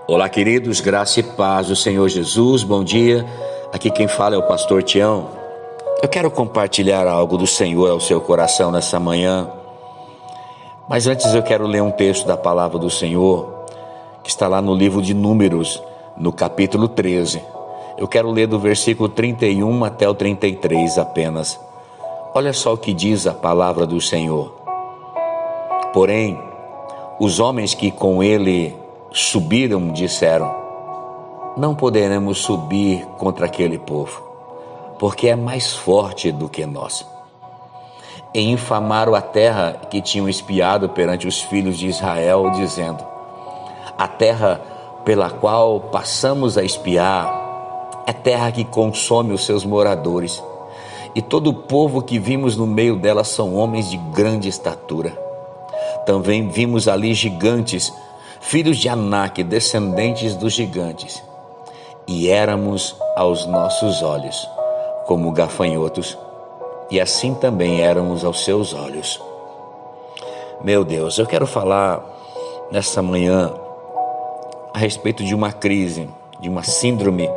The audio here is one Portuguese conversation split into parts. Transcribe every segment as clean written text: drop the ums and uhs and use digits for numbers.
Olá, queridos, graça e paz do Senhor Jesus, bom dia. Aqui quem fala é o pastor Tião. Eu quero compartilhar algo do Senhor ao seu coração nessa manhã. Mas antes eu quero ler um texto da palavra do Senhor, que está lá no livro de Números, no capítulo 13. Eu quero ler do versículo 31 até o 33 apenas. Olha só o que diz a palavra do Senhor. Porém, os homens que com ele subiram disseram: não poderemos subir contra aquele povo, porque é mais forte do que nós. E infamaram a terra que tinham espiado perante os filhos de Israel, dizendo: a terra pela qual passamos a espiar é terra que consome os seus moradores, e todo o povo que vimos no meio dela são homens de grande estatura. Também vimos ali gigantes, filhos de Anak, descendentes dos gigantes, e éramos aos nossos olhos como gafanhotos, e assim também éramos aos seus olhos. Meu Deus, eu quero falar nessa manhã a respeito de uma crise, de uma síndrome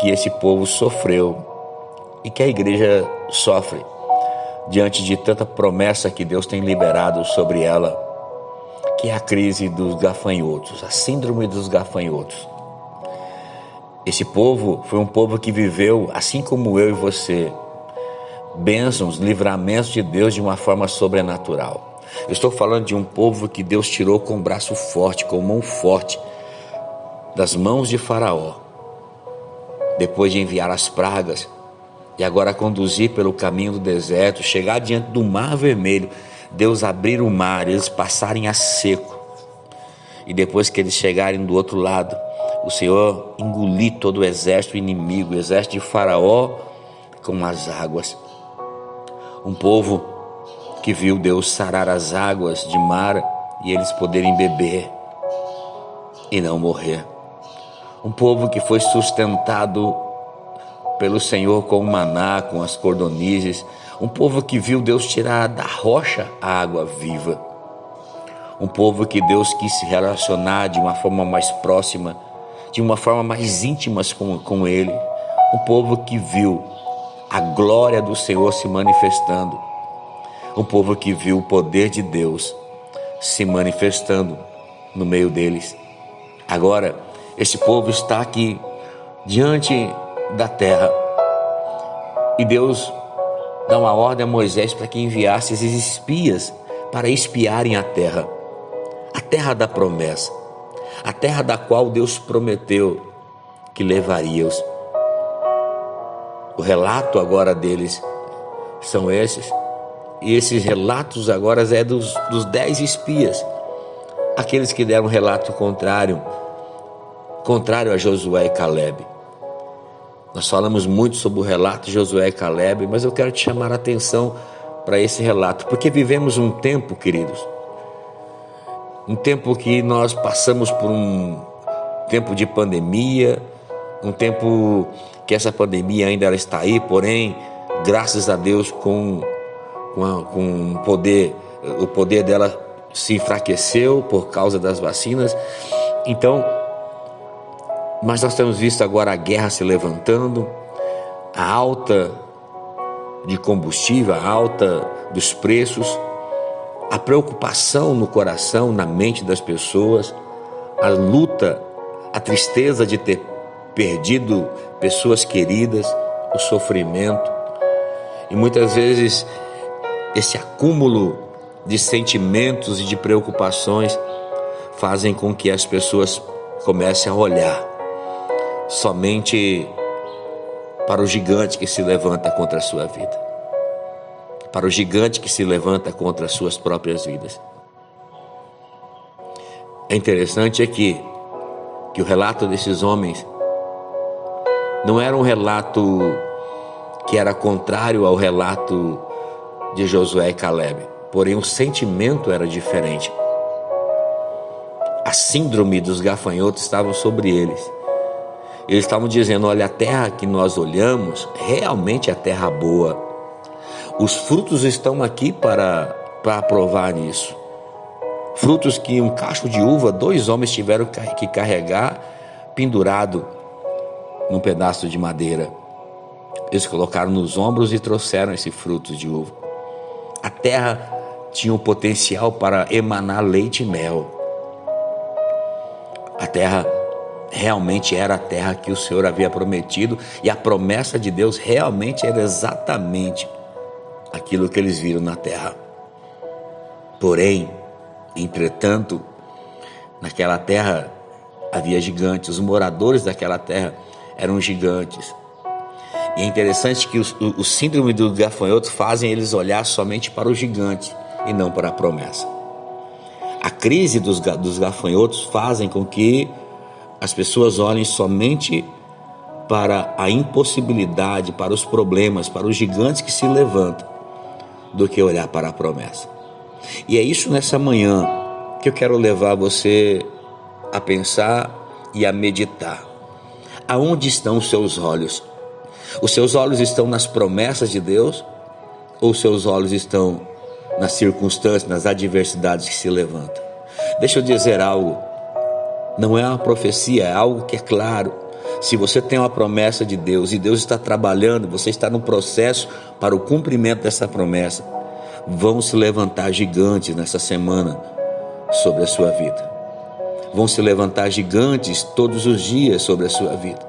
que esse povo sofreu e que a igreja sofre diante de tanta promessa que Deus tem liberado sobre ela, que é a crise dos gafanhotos, a síndrome dos gafanhotos. Esse povo foi um povo que viveu, assim como eu e você, bênçãos, livramentos de Deus de uma forma sobrenatural. Eu estou falando de um povo que Deus tirou com braço forte, com mão forte, das mãos de Faraó, depois de enviar as pragas, e agora conduzir pelo caminho do deserto, chegar diante do Mar Vermelho, Deus abrir o mar, eles passarem a seco, e depois que eles chegarem do outro lado, o Senhor engolir todo o exército inimigo, o exército de Faraó, com as águas. Um povo que viu Deus sarar as águas de mar e eles poderem beber e não morrer. Um povo que foi sustentado pelo Senhor com o maná, com as cordonizes. Um povo que viu Deus tirar da rocha a água viva. Um povo que Deus quis se relacionar de uma forma mais próxima, de uma forma mais íntima com Ele. Um povo que viu a glória do Senhor se manifestando. Um povo que viu o poder de Deus se manifestando no meio deles. Agora, esse povo está aqui diante da terra, e Deus dá uma ordem a Moisés para que enviasse esses espias para espiarem a terra da promessa, a terra da qual Deus prometeu que levaria-os. O relato agora deles são esses, e esses relatos agora é dos 10 espias, aqueles que deram um relato contrário a Josué e Caleb. Nós falamos muito sobre o relato de Josué e Caleb, mas eu quero te chamar a atenção para esse relato, porque vivemos um tempo, queridos, um tempo que nós passamos por um tempo de pandemia, um tempo que essa pandemia ainda ela está aí, porém, graças a Deus, com o poder dela se enfraqueceu por causa das vacinas. Então, mas nós temos visto agora a guerra se levantando, a alta de combustível, a alta dos preços, a preocupação no coração, na mente das pessoas, a luta, a tristeza de ter perdido pessoas queridas, o sofrimento, e muitas vezes esse acúmulo de sentimentos e de preocupações fazem com que as pessoas comecem a olhar somente para o gigante que se levanta contra a sua vida, para o gigante que se levanta contra as suas próprias vidas. É interessante que o relato desses homens não era um relato que era contrário ao relato de Josué e Caleb, porém o sentimento era diferente. A síndrome dos gafanhotos estava sobre eles. Eles estavam dizendo: olha, a terra que nós olhamos realmente é terra boa. Os frutos estão aqui para provar isso. frutos que um cacho de uva 2 homens tiveram que carregar pendurado num pedaço de madeira. Eles colocaram nos ombros e trouxeram esse fruto de uva. A terra tinha o potencial para emanar leite e mel. A terra realmente era a terra que o Senhor havia prometido, e a promessa de Deus realmente era exatamente aquilo que eles viram na terra. Porém, entretanto, naquela terra havia gigantes. Os moradores daquela terra eram gigantes. E é interessante que o síndrome do gafanhoto fazem eles olhar somente para o gigante e não para a promessa. A crise dos gafanhotos fazem com que as pessoas olhem somente para a impossibilidade, para os problemas, para os gigantes que se levantam, do que olhar para a promessa. E é isso nessa manhã que eu quero levar você a pensar e a meditar. Aonde estão os seus olhos? Os seus olhos estão nas promessas de Deus, ou os seus olhos estão nas circunstâncias, nas adversidades que se levantam? Deixa eu dizer algo. Não é uma profecia, é algo que é claro. Se você tem uma promessa de Deus e Deus está trabalhando, você está no processo para o cumprimento dessa promessa, vão se levantar gigantes nessa semana sobre a sua vida. Vão se levantar gigantes todos os dias sobre a sua vida.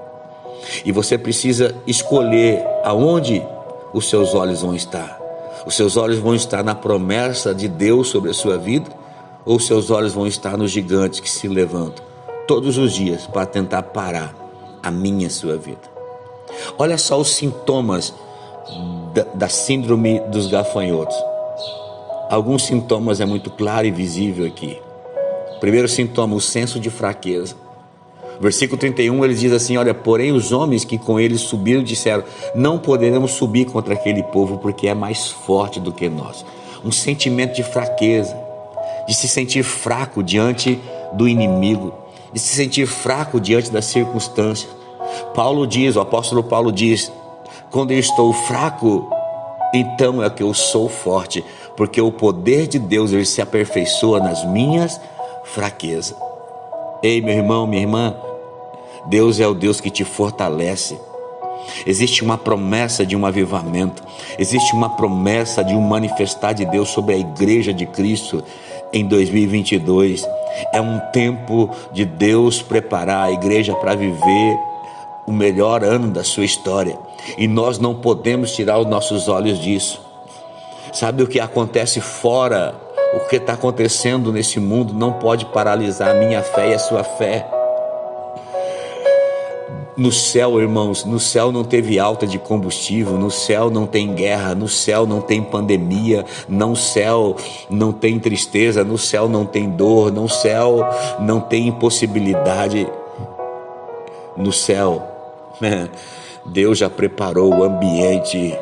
E você precisa escolher aonde os seus olhos vão estar. Os seus olhos vão estar na promessa de Deus sobre a sua vida, ou os seus olhos vão estar nos gigantes que se levantam todos os dias para tentar parar a minha e a sua vida. Olha só os sintomas da síndrome dos gafanhotos. Alguns sintomas é muito claro e visível aqui. Primeiro sintoma, o senso de fraqueza. Versículo 31, ele diz assim: olha, porém os homens que com ele subiram disseram: não poderemos subir contra aquele povo, porque é mais forte do que nós. Um sentimento de fraqueza, de se sentir fraco diante do inimigo, de se sentir fraco diante das circunstâncias. Paulo diz, o apóstolo Paulo diz: quando eu estou fraco, então é que eu sou forte, porque o poder de Deus, ele se aperfeiçoa nas minhas fraquezas. Ei, meu irmão, minha irmã, Deus é o Deus que te fortalece. Existe uma promessa de um avivamento, existe uma promessa de um manifestar de Deus sobre a igreja de Cristo em 2022. É um tempo de Deus preparar a igreja para viver o melhor ano da sua história, e nós não podemos tirar os nossos olhos disso. Sabe, o que acontece fora, o que está acontecendo nesse mundo não pode paralisar a minha fé e a sua fé. No céu, irmãos, no céu não teve alta de combustível, no céu não tem guerra, no céu não tem pandemia, no céu não tem tristeza, no céu não tem dor, no céu não tem impossibilidade. No céu, Deus já preparou o ambiente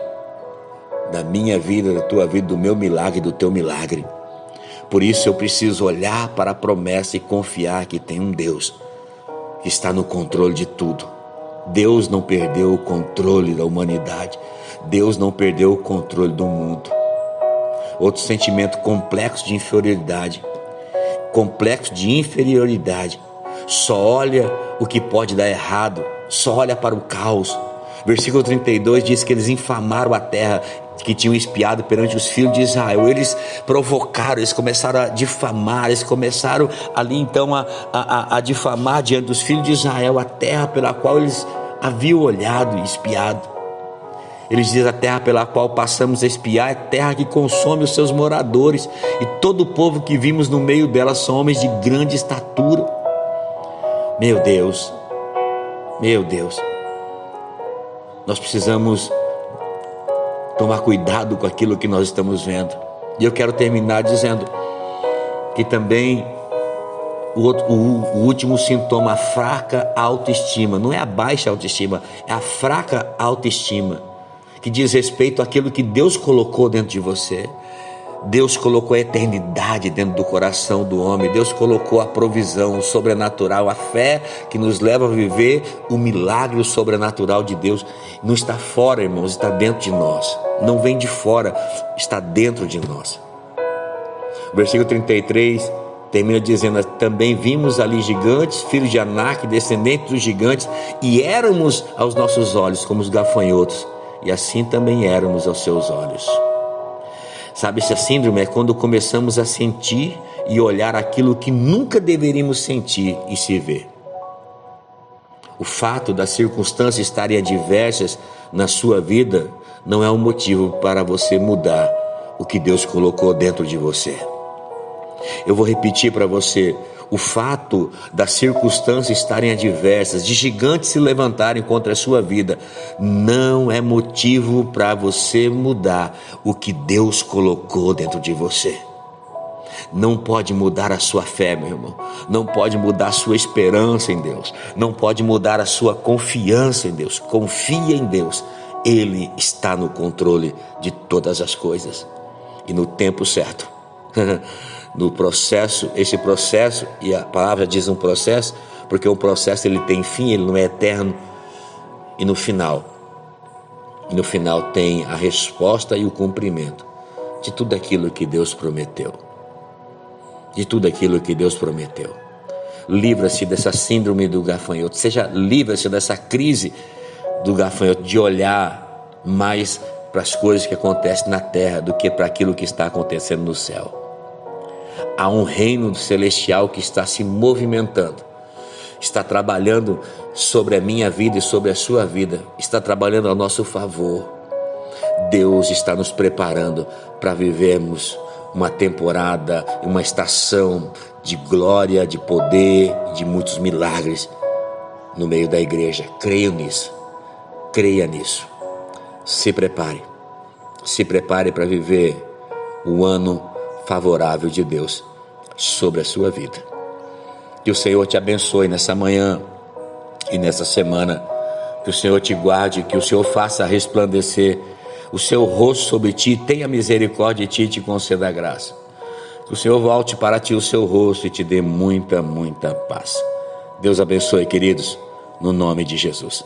da minha vida, da tua vida, do meu milagre, do teu milagre. Por isso eu preciso olhar para a promessa e confiar que tem um Deus que está no controle de tudo. Deus não perdeu o controle da humanidade. Deus não perdeu o controle do mundo. Outro sentimento, complexo de inferioridade. Complexo de inferioridade. Só olha o que pode dar errado. Só olha para o caos. Versículo 32 diz que eles infamaram a terra que tinham espiado perante os filhos de Israel. Eles provocaram, eles começaram a difamar, eles começaram ali então a difamar diante dos filhos de Israel a terra pela qual eles haviam olhado e espiado. Eles dizem: a terra pela qual passamos a espiar é terra que consome os seus moradores, e todo o povo que vimos no meio dela são homens de grande estatura. Meu Deus, nós precisamos tomar cuidado com aquilo que nós estamos vendo. E eu quero terminar dizendo que também o último sintoma, a fraca autoestima. Não é a baixa autoestima, é a fraca autoestima, que diz respeito àquilo que Deus colocou dentro de você. Deus colocou a eternidade dentro do coração do homem. Deus colocou a provisão, o sobrenatural, a fé que nos leva a viver o milagre, o sobrenatural de Deus. Não está fora, irmãos, está dentro de nós. Não vem de fora, está dentro de nós. Versículo 33 Termina dizendo: também vimos ali gigantes, filhos de Anak, descendentes dos gigantes, e éramos aos nossos olhos como os gafanhotos, e assim também éramos aos seus olhos. Sabe, essa síndrome é quando começamos a sentir e olhar aquilo que nunca deveríamos sentir e se ver. O fato das circunstâncias estarem adversas na sua vida não é um motivo para você mudar o que Deus colocou dentro de você. Eu vou repetir para você: o fato das circunstâncias estarem adversas, de gigantes se levantarem contra a sua vida, não é motivo para você mudar o que Deus colocou dentro de você. Não pode mudar a sua fé, meu irmão. Não pode mudar a sua esperança em Deus. Não pode mudar a sua confiança em Deus. Confia em Deus. Ele está no controle de todas as coisas. E no tempo certo. No processo, esse processo, e a palavra diz um processo, porque o processo ele tem fim, ele não é eterno. E no final tem a resposta e o cumprimento de tudo aquilo que Deus prometeu. De tudo aquilo que Deus prometeu. Livra-se dessa síndrome do gafanhoto. Livra-se dessa crise do gafanhoto, de olhar mais para as coisas que acontecem na terra do que para aquilo que está acontecendo no céu. Há um reino celestial que está se movimentando, está trabalhando sobre a minha vida e sobre a sua vida, está trabalhando ao nosso favor. Deus está nos preparando para vivermos uma temporada, uma estação de glória, de poder, de muitos milagres no meio da igreja. Creia nisso. Se prepare para viver o ano favorável de Deus sobre a sua vida. Que o Senhor te abençoe nessa manhã e nessa semana. Que o Senhor te guarde, que o Senhor faça resplandecer o seu rosto sobre ti, tenha misericórdia de ti e te conceda a graça. Que o Senhor volte para ti o seu rosto e te dê muita, muita paz. Deus abençoe, queridos, no nome de Jesus.